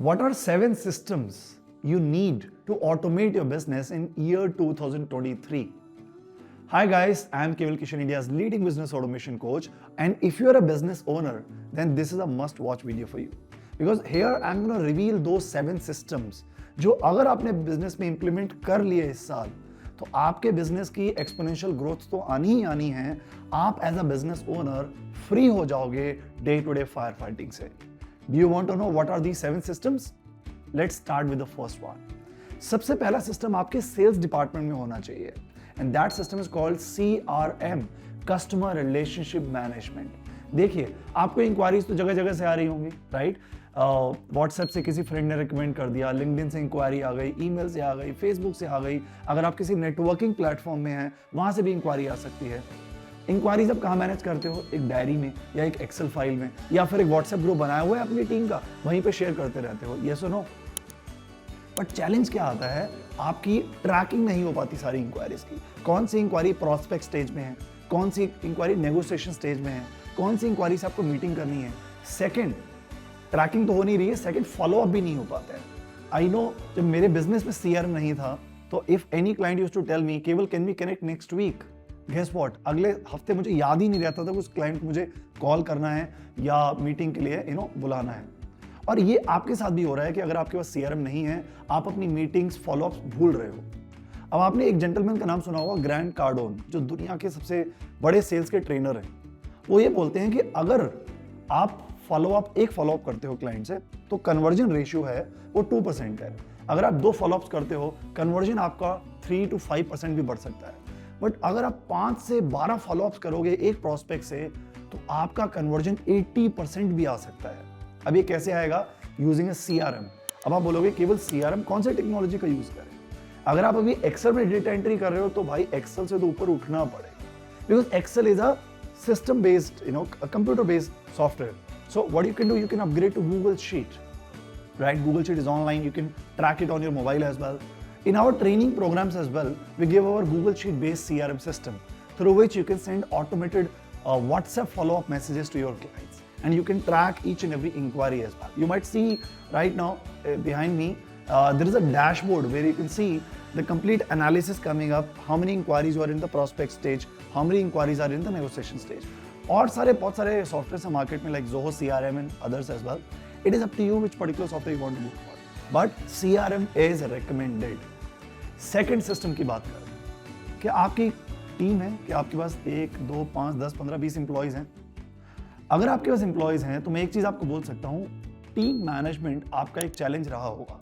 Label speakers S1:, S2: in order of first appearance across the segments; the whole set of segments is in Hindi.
S1: What are 7 systems you need to automate your business in year 2023? Hi guys, I am Keval Kishan, India's leading business automation coach, and if you are a business owner, then this is a must watch video for you. Because here I am going to reveal those 7 systems जो अगर आपने बिजनेस में इंप्लीमेंट कर लिए इस साल तो आपके बिजनेस की एक्सपोनेंशियल ग्रोथ तो आनी ही आनी है। आप as a business owner free हो जाओगे day to day fire fighting से। Do you want to know what are these 7 systems? Let's start with the first one. सबसे पहला सिस्टम आपके सेल्स डिपार्टमेंट में होना चाहिए and that system is called CRM, Customer Relationship Management. देखिए, आपको इंक्वायरीज तो जगह जगह से आ रही होंगी, राइट? व्हाट्सएप से किसी फ्रेंड ने रिकमेंड कर दिया, लिंक्डइन से इंक्वायरी आ गई, ईमेल से आ गई, फेसबुक से आ गई। अगर आप किसी नेटवर्किंग प्लेटफॉर्म में हैं, वहां से भी इंक्वायरी आ सकती है। इंक्वायरीज आप कहाँ मैनेज करते हो? एक डायरी में या एक एक्सेल फाइल में या फिर एक व्हाट्सएप ग्रुप बनाया हुआ है अपनी टीम का, वहीं पे शेयर करते रहते हो। यस और नो? बट चैलेंज क्या आता है, आपकी ट्रैकिंग नहीं हो पाती सारी इंक्वायरीज की। कौन सी इंक्वायरी प्रोस्पेक्ट स्टेज में है, कौन सी इंक्वायरी नेगोशिएशन स्टेज में है, कौन सी इंक्वायरी से आपको मीटिंग करनी है। सेकंड, ट्रैकिंग तो हो नहीं रही है, सेकंड फॉलो अप भी नहीं हो पाता है। आई नो, जब मेरे बिजनेस में सीआरएम नहीं था तो if any client used to tell me केवल can we connect next week, guess what, अगले हफ्ते मुझे याद ही नहीं रहता था कि उस क्लाइंट को मुझे कॉल करना है या मीटिंग के लिए बुलाना है। और ये आपके साथ भी हो रहा है कि अगर आपके पास सीआरएम नहीं है, आप अपनी मीटिंग्स फॉलोअप्स भूल रहे हो। अब आपने एक जेंटलमैन का नाम सुना होगा, ग्रैंड कार्डोन, जो दुनिया के सबसे बड़े सेल्स के ट्रेनर हैं। वो ये बोलते हैं कि अगर आप एक फॉलोअप करते हो क्लाइंट से तो कन्वर्जन रेशियो है वो 2% है। अगर आप 2 फॉलोअप्स करते हो, कन्वर्जन आपका 3 to 5% भी बढ़ सकता है। बट अगर आप 5 से 12 फॉलोअप्स करोगे एक प्रोस्पेक्ट से तो आपका कन्वर्जन 80% भी आ सकता है। अब ये कैसे आएगा? यूजिंग ए सीआरएम। अब आप बोलोगे केवल सीआरएम, कौन सी टेक्नोलॉजी का यूज करें? अगर आप अभी एक्सेल में डेटा एंट्री कर रहे हो तो भाई एक्सेल से तो ऊपर उठना पड़ेगा, because Excel is a system based computer based software. So what you can do, you can upgrade to Google Sheet, right? Google Sheet is online, you can track it on your mobile as well. In our training programs as well, we give our Google Sheet based CRM system through which you can send automated WhatsApp follow-up messages to your clients, and you can track each and every inquiry as well. You might see right now behind me, there is a dashboard where you can see the complete analysis coming up, how many inquiries are in the prospect stage, how many inquiries are in the negotiation stage. और बहुत सारे सॉफ्टवेयर हैं मार्केट में, like Zoho CRM and others as well. It is up to you which particular software you want to go for, but CRM is recommended. Second system की बात करें कि आपकी टीम है कि आपके पास 1, 2, 5, 10, 15, 20 एम्प्लॉयज हैं। अगर आपके पास एम्प्लॉयज हैं तो मैं एक चीज आपको बोल सकता हूँ, टीम मैनेजमेंट आपका एक चैलेंज रहा होगा।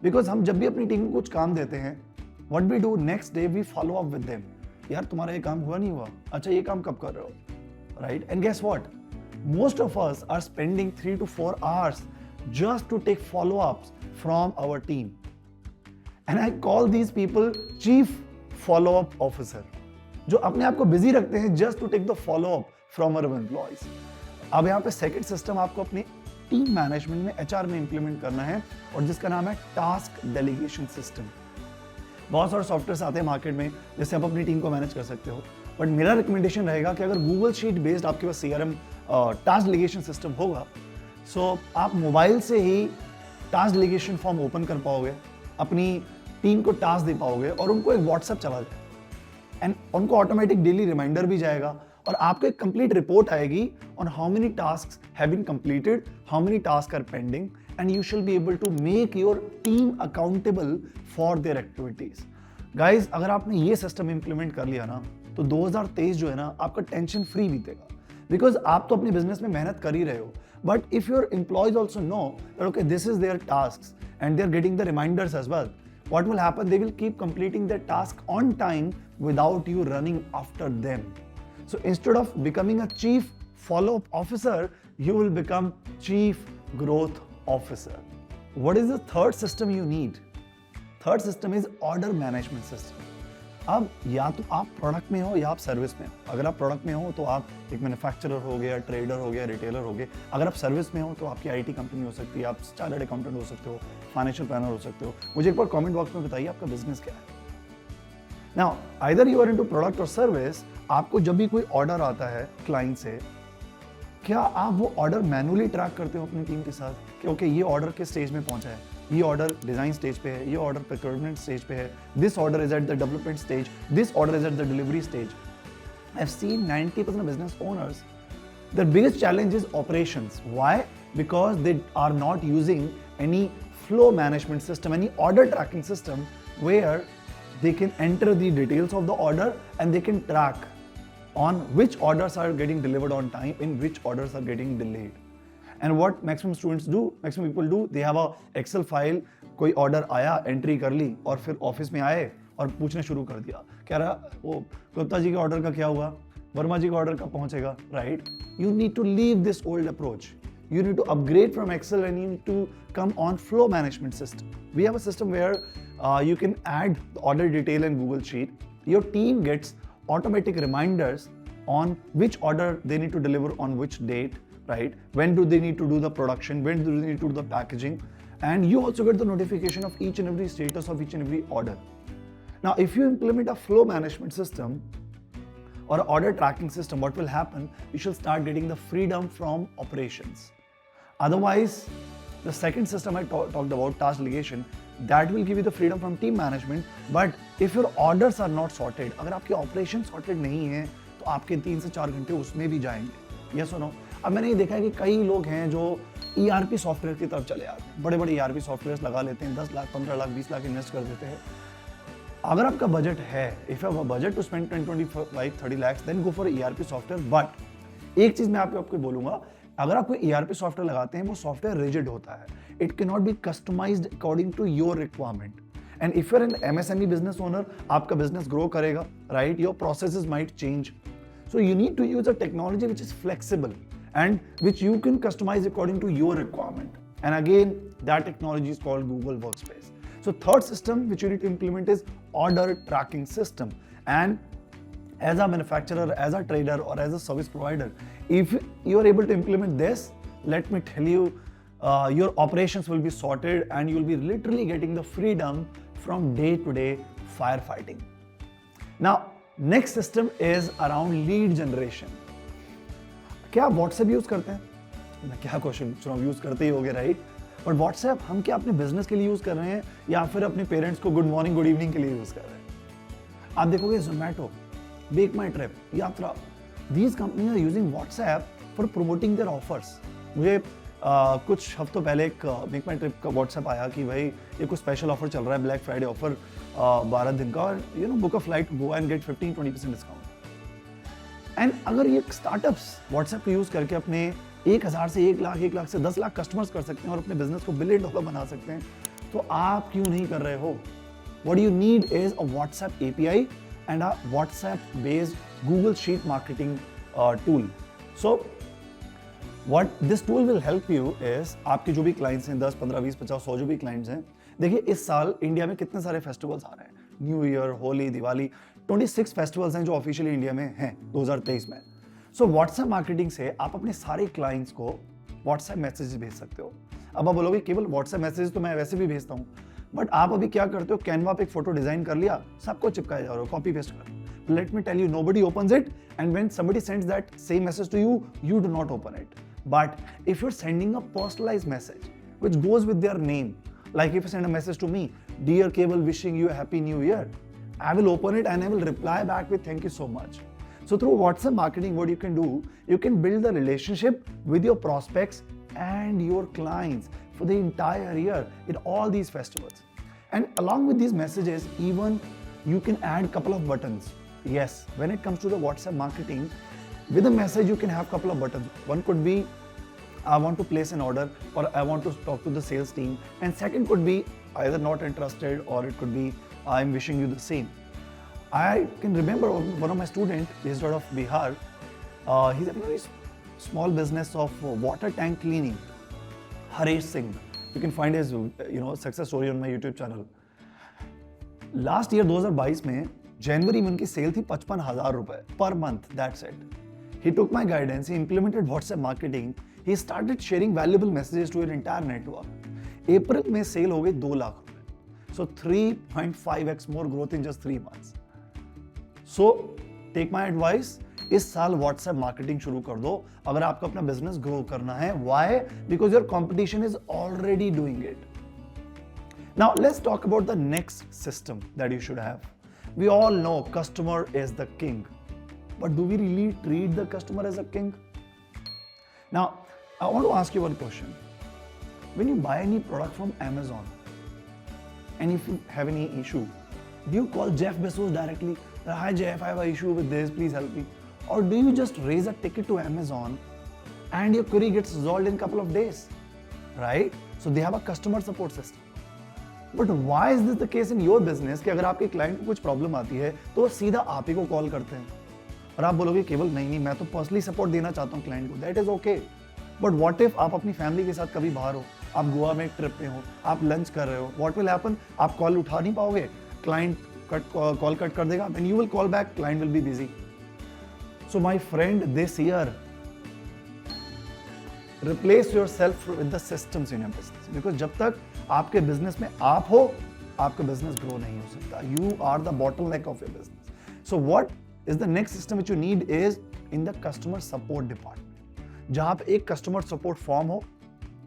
S1: बिकॉज हम जब भी अपनी टीम को कुछ काम देते हैं, what we do next day, we follow up with them. यार तुम्हारा ये काम हुआ नहीं हुआ, अच्छा ये काम कब कर रहे हो, right? And guess what? Most of us are spending 3 to 4 hours just to take follow-ups from our team. And I call these people Chief Follow-up Officer, जो अपने आप को बिजी रखते हैं just to take the follow-up from our employees. अब यहाँ पे सेकंड सिस्टम आपको अपने टीम मैनेजमेंट में, HR में इंप्लीमेंट करना है और जिसका नाम है टास्क डेलीगेशन सिस्टम। बहुत सारे सॉफ्टवेयर आते हैं मार्केट में जिससे आप अपनी टीम को मैनेज कर सकते हो, बट मेरा रिकमेंडेशन रहेगा कि अगर गूगल शीट बेस्ड आपके पास सीआरएम टास्क डेलीगेशन सिस्टम होगा, सो आप मोबाइल से ही टास्क डेलीगेशन फॉर्म ओपन कर पाओगे, अपनी टीम को टास्क दे पाओगे और उनको एक व्हाट्सएप चला जाए एंड उनको ऑटोमेटिक डेली रिमाइंडर भी जाएगा और आपको एक कंप्लीट रिपोर्ट आएगी on how many tasks have been completed, how many task are pending, and you should be able to make your team accountable for their activities. Guys, अगर आपने ये सिस्टम इंप्लीमेंट कर लिया ना तो 2023 जो है ना आपका टेंशन फ्री बीतेगा, बिकॉज आप तो अपने बिजनेस में मेहनत कर ही रहे हो। But if your employees also know that okay this is their tasks and they are getting the reminders as well, what will happen, they will keep completing their task on time without you running after them. So instead of becoming a chief follow up officer, you will become chief growth officer. What is the third system you need? Third system is order management system. अब या तो आप प्रोडक्ट में हो या आप सर्विस में हो। अगर आप प्रोडक्ट में हो तो आप एक मैन्युफैक्चरर हो गया, ट्रेडर हो गया, रिटेलर हो गए। अगर आप सर्विस में हो तो आपकी आईटी कंपनी हो सकती है, आप चार्टर्ड अकाउंटेंट हो सकते हो, फाइनेंशियल प्लानर हो सकते हो। मुझे एक बार कमेंट बॉक्स में बताइए आपका बिजनेस क्या है। Now either you are into product और सर्विस, आपको जब भी कोई ऑर्डर आता है क्लाइंट से क्या आप वो ऑर्डर मैनुअली ट्रैक करते हो अपनी टीम के साथ कि ओके ये ऑर्डर किस स्टेज में पहुंचा है, ये ऑर्डर डिजाइन स्टेज पे है, ये ऑर्डर प्रोक्योरमेंट स्टेज पे है, this order is at the development stage, this order is at the delivery stage. I've seen 90% of business owners, their biggest challenge is operations. Why? Because they are not using any flow management system, any order tracking system where they can enter the details of the order and they can track on which orders are getting delivered on time, in which orders are getting delayed. And what maximum students do, maximum people do, they have a Excel file, कोई ऑर्डर आया, एंट्री कर ली और फिर ऑफिस में आए और पूछना शुरू कर दिया, कह रहा वो गुप्ता जी के ऑर्डर का क्या हुआ, वर्मा जी का ऑर्डर कब पहुंचेगा, right? You need to leave this old approach. You need to upgrade from Excel and you need to come on flow management system. We have a system where you can add the order detail in Google Sheet. Your team gets automatic reminders on which order they need to deliver on which date, right? When do they need to do the production? When do they need to do the packaging? And you also get the notification of each and every status of each and every order. Now, if you implement a flow management system or an order tracking system, what will happen? You shall start getting the freedom from operations. Otherwise, the second system I talked about, task delegation, that will give you the freedom from team management. But if your orders are not sorted, अगर आपके operations sorted नहीं है, तो आपके 3 से 4 घंटे उसमें भी जाएंगे. Yes or no? अब मैंने ये देखा है कि कई लोग हैं जो ERP सॉफ्टवेयर की तरफ चले आते हैं, बड़े-बड़े ERP सॉफ्टवेयर लगा लेते हैं, 10 लाख, 15 लाख, 20 लाख इन्वेस्ट कर देते हैं. अगर आपका बजट है, if you have a budget to spend 10, 25, 30 lakhs, then go for ERP software. But एक चीज मैं आपको बोलूंगा, अगर आप कोई ERP सॉफ्टवेयर लगाते हैं, वो सॉफ्टवेयर रिजिड होता है. It can not be customized according to your requirement. And if you are an MSME business owner, आपका बिजनेस ग्रो करेगा, right? Your processes might change. So you need to use a technology which is flexible and which you can customize according to your requirement. And again, that technology is called Google Workspace. So third system which you need to implement is order tracking system. And as a manufacturer, as a trader, or as a service provider, if you are able to implement this, let me tell you, your operations will be sorted and you will be literally getting the freedom from day-to-day firefighting. Now, next system is around lead generation. क्या आप व्हाट्सएप यूज करते हैं? मैं क्या क्वेश्चन पूछ रहा हूँ, यूज करते ही होगे, राइट? बट व्हाट्सएप हम क्या अपने बिजनेस के लिए यूज कर रहे हैं या फिर अपने पेरेंट्स को गुड मॉर्निंग गुड इवनिंग के लिए यूज कर रहे हैं? आप देखोगे Zomato, make my trip, Yatra, these companies are using WhatsApp for promoting their offers. मुझे कुछ हफ्तों पहले एक मेक माई ट्रिप का व्हाट्सएप आया कि भाई ये कुछ स्पेशल ऑफर चल रहा है, ब्लैक फ्राइडे ऑफर 12 दिन का, और book a flight, go and get 15-20% discount. And अगर ये स्टार्टअप्स व्हाट्सएप को यूज करके अपने 1000 से 1 लाख, 1 लाख से 10 लाख कस्टमर्स कर सकते हैं और अपने बिजनेस को $1 बिलियन बना सकते हैं, तो आप क्यों नहीं कर रहे हो? What you need is a WhatsApp API and a WhatsApp based Google Sheet marketing tool. So what this tool will help you is, आपके जो भी क्लाइंट्स हैं, 10, 15, 20, 50, 100 जो भी क्लाइंट्स हैं, देखिए इस साल इंडिया में कितने सारे फेस्टिवल्स आ रहे हैं, new year, Holi, Diwali, 26 festivals हैं जो ऑफिशियली इंडिया में हैं 2023 में. सो व्हाट्सएप मार्केटिंग से आप अपने सारे क्लाइंट्स को व्हाट्सएप मैसेज भेज सकते हो. अब आप बोलोगे केवल व्हाट्सएप मैसेज तो मैं वैसे भी भेजता हूँ, बट आप अभी क्या करते हो, कैनवा पे एक फोटो डिजाइन कर लिया, सबको चिपकाया जा रहा हो, कॉपी पेस्ट कर. Let me tell you, nobody opens it, and when somebody sends that same message to you, you do not open it. But if you are sending a personalized message which goes with their name, like if you send a message to me, dear Keval, wishing you a happy new year, I will open it and I will reply back with thank you so much. So through WhatsApp marketing, what you can do, you can build the relationship with your prospects and your clients for the entire year in all these festivals. And along with these messages, even you can add couple of buttons. Yes, when it comes to the WhatsApp marketing, with a message you can have couple of buttons. One could be I want to place an order, or I want to talk to the sales team, and second could be either not interested, or it could be I'm wishing you the same. I can remember one of my students based out of Bihar. He's having a very small business of water tank cleaning. Haresh Singh. You can find his success story on my YouTube channel. Last year 2022 में जनवरी में उनकी सेल थी 55,000 रुपए per month. That's it. He took my guidance. He implemented WhatsApp marketing. He started sharing valuable messages to your entire network. अप्रैल में सेल हो गई 2 लाख रुपए. So 3.5x more growth in just 3 months. So take my advice. इस साल व्हाट्सएप मार्केटिंग शुरू कर दो अगर आपको अपना बिजनेस ग्रो करना है. Why? Because your competition is already doing it. Now let's talk about the next system that you should have. We all know customer is the king, but do we really treat the customer as a king? Now I want to ask you one question. When you buy any product from Amazon and if you have any issue, do you call Jeff Bezos directly? Hi Jeff, I have an issue with this, please help me. Or do you just raise a ticket to Amazon and your query gets resolved in a couple of days, right? So they have a customer support system. But why is this the case in your business कि अगर आपके क्लाइंट को कुछ प्रॉब्लम आती है तो वो सीधा आप ही को कॉल करते हैं और आप बोलोगे केवल नहीं मैं तो पर्सनली सपोर्ट देना चाहता हूँ क्लाइंट को. That is okay. But what if आप अपनी फैमिली के साथ कभी बाहर हो, आप गोवा में एक ट्रिप पे हो, आप लंच कर रहे हो, व्हाट विल हैपन? आप कॉल उठा नहीं पाओगे, क्लाइंट कॉल कट कर देगा, when you will call back client will be busy. So my friend, this year replace yourself with the systems in your business, because जब तक आपके बिजनेस में आप हो आपका बिजनेस ग्रो नहीं हो सकता. You are the bottleneck of your business. So what is the next system which you need is in the customer support department, जहां पे एक कस्टमर सपोर्ट फॉर्म हो,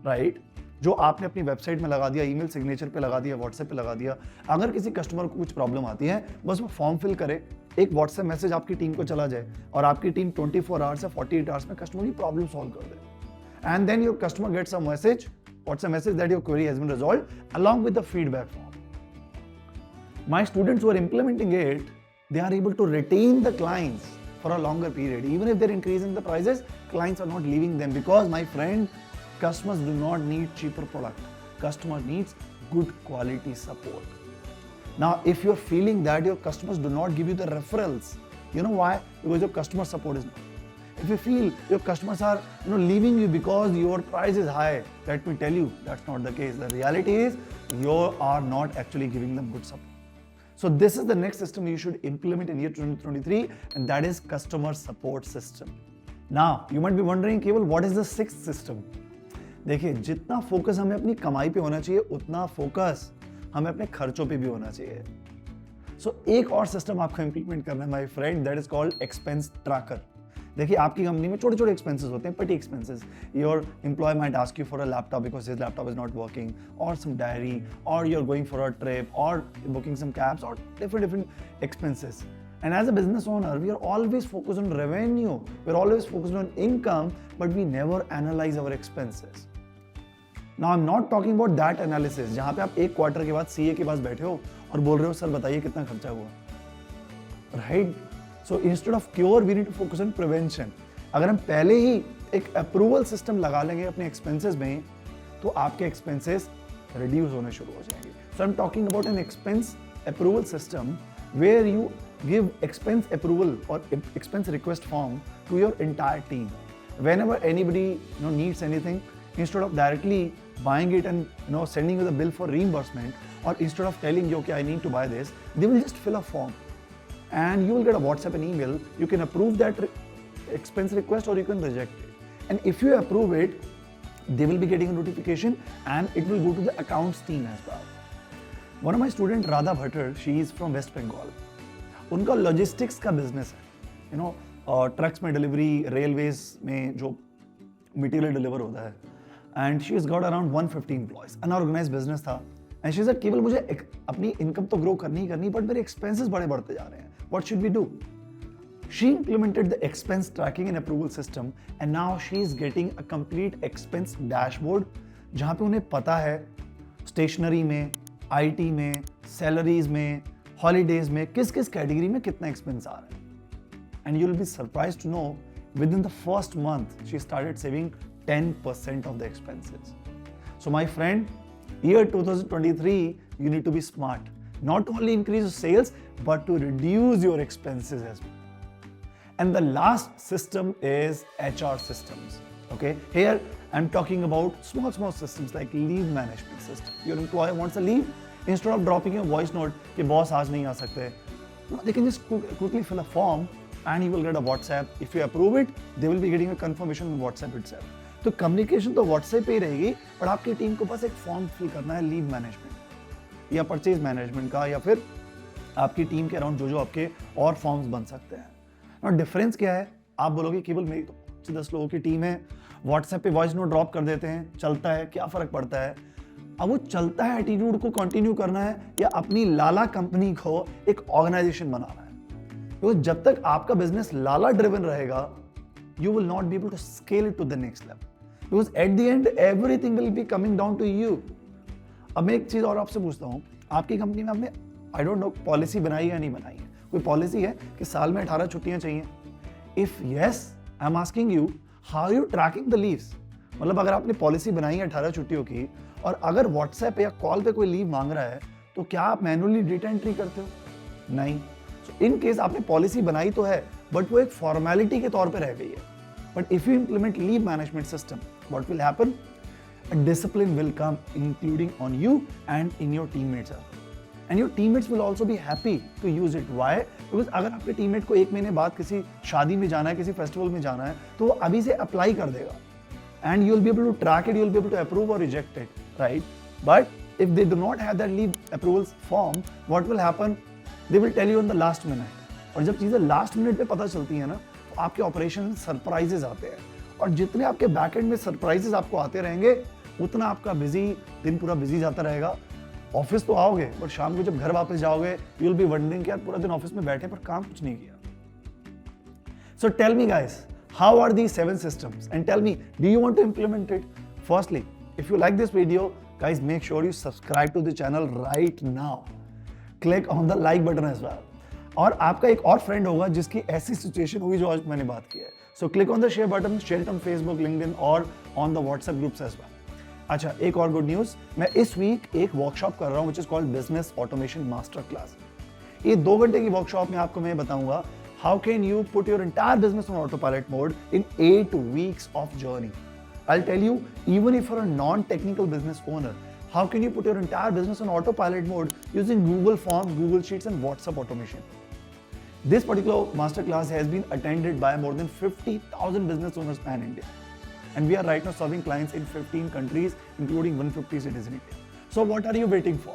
S1: राइट, जो आपने अपनी वेबसाइट में लगा दिया, ईमेल सिग्नेचर पे लगा दिया, व्हाट्सएप पे लगा दिया. अगर किसी कस्टमर को कुछ प्रॉब्लम आती है बस वो फॉर्म फिल करे, एक व्हाट्सएप मैसेज आपकी टीम को चला जाए और आपकी टीम 24 आवर्स या 48 आवर्स में कस्टमर की प्रॉब्लम सॉल्व कर दे. And then your customer gets a message, what's a message that your query has been resolved along with the feedback form. My students who are implementing it, they are able to retain the clients for a longer period. Even if they're increasing the prices, clients are not leaving them because, my friend, customers do not need cheaper product. Customer needs good quality support. Now, if you're feeling that your customers do not give you the referrals, you know why? Because your customer support is not. If you feel your customers are leaving you because your price is high, let me tell you that's not the case. The reality is you are not actually giving them good support. So this is the next system you should implement in year 2023, and that is customer support system. Now you might be wondering केवल what is the sixth system? देखिए, जितना फोकस हमें अपनी कमाई पे होना चाहिए उतना फोकस हमें अपने खर्चों पे भी होना चाहिए. So एक और सिस्टम आपको इंप्लीमेंट करना है, my friend, that is called expense tracker. देखिए, आपकी कंपनी में छोटे छोटे एक्सपेंसेस होते हैं, petty expenses. Your employee might ask you for a laptop because his laptop is not working, और सम डायरी, और you are going for a trip, और बुकिंग सम कैब्स, और different expenses. And as a business owner, we are always focused on revenue. We are always focused on income, but we never analyze our expenses. Now, I'm not talking about that analysis, जहाँ पे आप एक क्वार्टर के बाद CA के पास बैठे हो और बोल रहे हो सर बताइए कितना खर्चा हुआ, right? So instead of cure, we need to focus on prevention. अगर हम पहले ही एक अप्रूवल सिस्टम लगा लेंगे अपने एक्सपेंसेस में तो आपके एक्सपेंसेस रिड्यूस होने शुरू हो जाएंगे. So I'm talking about an expense approval system where you give expense approval or expense request form to your entire team. Whenever anybody needs anything, instead of directly buying it and sending you the bill for reimbursement, or instead of telling you okay I need to buy this, they will just fill a form. And you will get a WhatsApp and email. You can approve that expense request or you can reject it. And if you approve it, they will be getting a notification and it will go to the accounts team as well. One of my students, Radha Bhattar, she is from West Bengal. उनका लॉजिस्टिक्स का बिजनेस है, ट्रक्स में डिलीवरी, रेलवेज में जो मटेरियल डिलीवर होता है. And she is got around 150 employees. Unorganised business था. एंड शी सेड केवल मुझे अपनी इनकम तो ग्रो करनी ही करनी, बट मेरे एक्सपेंसेस बड़े बढ़ते जा रहे हैं. What should we do? She implemented the expense tracking and approval system, and now she is getting a complete expense dashboard, जहाँ पे उन्हें पता है स्टेशनरी में, IT में, सैलरीज में, हॉलीडेज में किस किस कैटेगरी में कितना एक्सपेंस आ रहा है. And you will be surprised to know within the first month she started saving 10% of the expenses. So my friend, year 2023, you need to be smart. Not only increase sales, but to reduce your expenses as well. And the last system is HR systems. Okay, here I'm talking about small systems like leave management system. Your employer wants a leave, instead of dropping a voice note कि boss आज नहीं आ सकते, they can just quickly fill a form and you will get a WhatsApp. If you approve it, they will be getting a confirmation on WhatsApp itself. तो कम्युनिकेशन तो WhatsApp पे ही रहेगी, पर आपकी टीम को बस एक फॉर्म फिल करना है लीव मैनेजमेंट या परचेज मैनेजमेंट का, या फिर आपकी टीम के अराउंड जो आपके और फॉर्म्स बन सकते हैं. और डिफरेंस क्या है? आप बोलोगे केवल मेरी तो 10 लोगों की टीम है, व्हाट्सएप पे वॉइस नोट ड्रॉप कर देते हैं, चलता है, क्या फर्क पड़ता है? अब वो चलता है एटीट्यूड को कंटिन्यू करना है या अपनी लाला कंपनी को एक ऑर्गेनाइजेशन बनाना है? तो जब तक आपका बिजनेस लाला ड्रिवन रहेगा, you will not be able to scale it to the next level, because at the end everything will be coming down to you. अब मैं एक चीज और आपसे पूछता हूँ, आपकी कंपनी में आपने आई डोंट नो पॉलिसी बनाई या नहीं बनाई है? कोई पॉलिसी है कि साल में 18 छुट्टियां चाहिए? If yes, I am asking you, how you tracking the leaves? मतलब अगर आपने पॉलिसी बनाई है 18 छुट्टियों की और अगर व्हाट्सएप या कॉल पे कोई लीव मांग रहा है तो क्या आप मैनुअली डेटा एंट्री करते हो? नहीं। सो इन केस आपने पॉलिसी बनाई तो है बट वो एक फॉर्मेलिटी के तौर पे रह गई है। But if you implement leave management system, what will happen? A discipline will come, including on you and in your teammates. And your teammates will also be happy to use it. Why? Because अगर आपके टीममेट को एक महीने बाद किसी शादी में जाना है, किसी फेस्टिवल में जाना है, तो वो अभी से अप्लाई कर देगा. And you'll be able to track it, you'll be able to approve or reject it, right? But if they do not have that leave approvals form, what will happen? They will tell you on the last minute. और जब चीजें लास्ट मिनट पे पता चलती है ना, तो आपके ऑपरेशन में सरप्राइजेस आते हैं. और जितने आपके बैकएंड में सरप्राइजेस आपको आते रहेंगे, उतना आपका दिन पूरा बिजी जाता रहेगा. ऑफिस तो आओगे बट शाम को जब घर वापस जाओगे, यू विल बी वंडरिंग कि यार पूरा दिन ऑफिस में बैठे पर काम कुछ नहीं किया. So tell me guys, how are these 7 systems and tell me, do you want to implement it? Firstly, if you like this video, guys, make sure you subscribe to the channel right now. Click on the like button as well. और आपका एक और फ्रेंड होगा जिसकी ऐसी सिचुएशन होगी जो आज मैंने बात की है. So click on the share button, share it on Facebook, LinkedIn और on the WhatsApp groups as well. अच्छा, एक और गुड न्यूज, मैं इस वीक एक वर्कशॉप कर रहा हूं which is called business automation master class. ये 2 घंटे की वर्कशॉप में आपको मैं बताऊंगा how can you put your entire business on auto pilot mode in 8 weeks of journey. I'll tell you, even if you're a non-technical business owner, how can you put your entire business on autopilot mode using Google Forms, Google Sheets and WhatsApp automation. This particular masterclass has been attended by more than 50,000 business owners pan-India. And we are right now serving clients in 15 countries, including 150 cities in India. So what are you waiting for?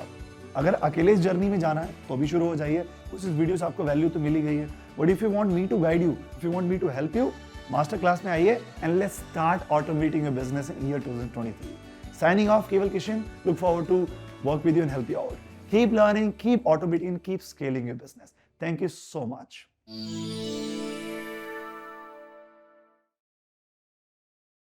S1: अगर अकेले इस जर्नी में जाना है तो भी शुरू हो जाइए. उस वीडियो से आपको वैल्यू तो मिल ही गई है. But if you want me to guide you, if you want me to help you, master class में आइए and let's start automating your business in year 2023. Signing off, Keval Kishan. Look forward to work with you and help you out. Keep learning, keep automating, and keep scaling your business. Thank you so much.